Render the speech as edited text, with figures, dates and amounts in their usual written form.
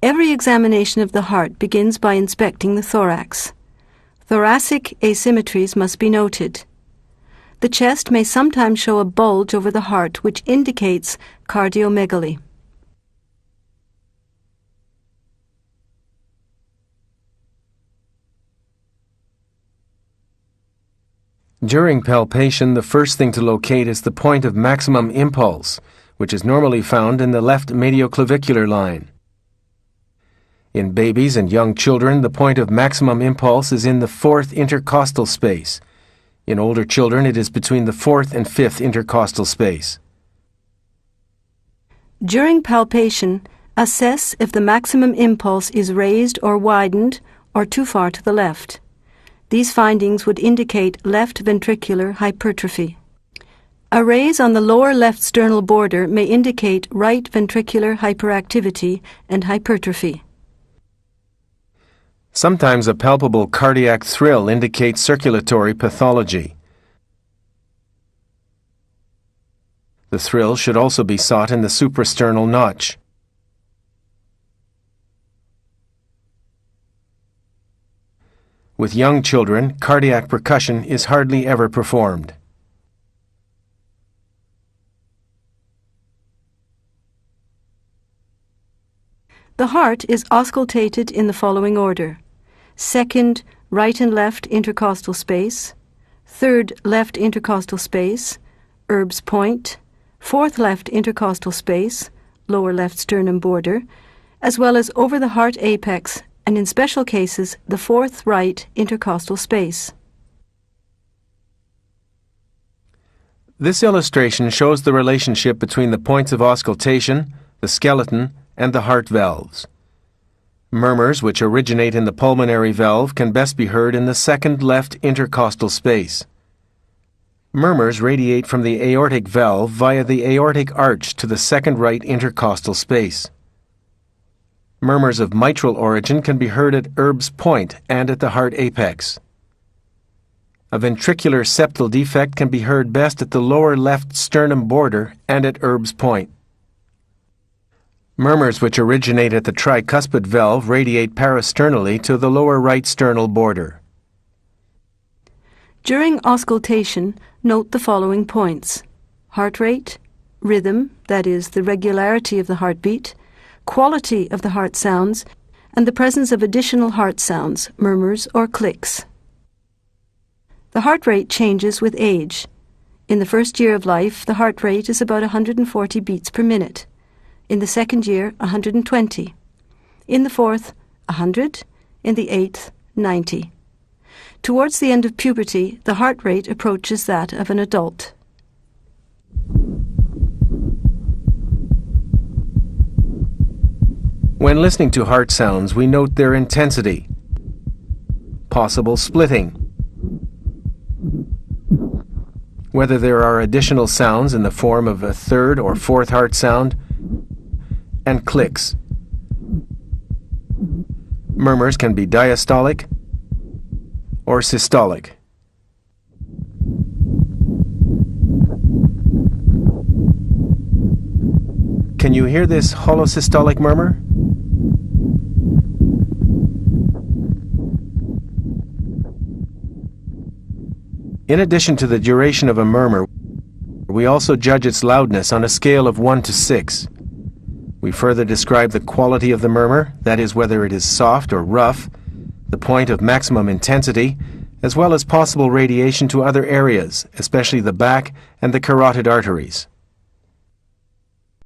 Every examination of the heart begins by inspecting the thorax. Thoracic asymmetries must be noted. The chest may sometimes show a bulge over the heart, which indicates cardiomegaly. During palpation, the first thing to locate is the point of maximum impulse, which is normally found in the left medioclavicular line. In babies and young children, the point of maximum impulse is in the fourth intercostal space. In older children, it is between the fourth and fifth intercostal space. During palpation, assess if the maximum impulse is raised or widened or too far to the left. These findings would indicate left ventricular hypertrophy. A raise on the lower left sternal border may indicate right ventricular hyperactivity and hypertrophy. Sometimes a palpable cardiac thrill indicates circulatory pathology. The thrill should also be sought in the suprasternal notch. With young children, cardiac percussion is hardly ever performed. The heart is auscultated in the following order: second, right and left intercostal space; third, left intercostal space, Erb's point; fourth, left intercostal space, lower left sternum border, as well as over the heart apex, and in special cases, the fourth right intercostal space. This illustration shows the relationship between the points of auscultation, the skeleton, and the heart valves. Murmurs which originate in the pulmonary valve can best be heard in the second left intercostal space. Murmurs radiate from the aortic valve via the aortic arch to the second right intercostal space. Murmurs of mitral origin can be heard at Erb's point and at the heart apex. A ventricular septal defect can be heard best at the lower left sternum border and at Erb's point. Murmurs which originate at the tricuspid valve radiate parasternally to the lower right sternal border. During auscultation, note the following points: heart rate, rhythm, that is, the regularity of the heartbeat, quality of the heart sounds, and the presence of additional heart sounds, murmurs or clicks. The heart rate changes with age. In the first year of life, the heart rate is about 140 beats per minute. In the second year, 120. In the fourth, 100. In the eighth, 90. Towards the end of puberty, the heart rate approaches that of an adult. When listening to heart sounds, we note their intensity, possible splitting, whether there are additional sounds in the form of a third or fourth heart sound, and clicks. Murmurs can be diastolic or systolic. Can you hear this holosystolic murmur? In addition to the duration of a murmur, we also judge its loudness on a scale of 1 to 6. We further describe the quality of the murmur, that is, whether it is soft or rough, the point of maximum intensity, as well as possible radiation to other areas, especially the back and the carotid arteries.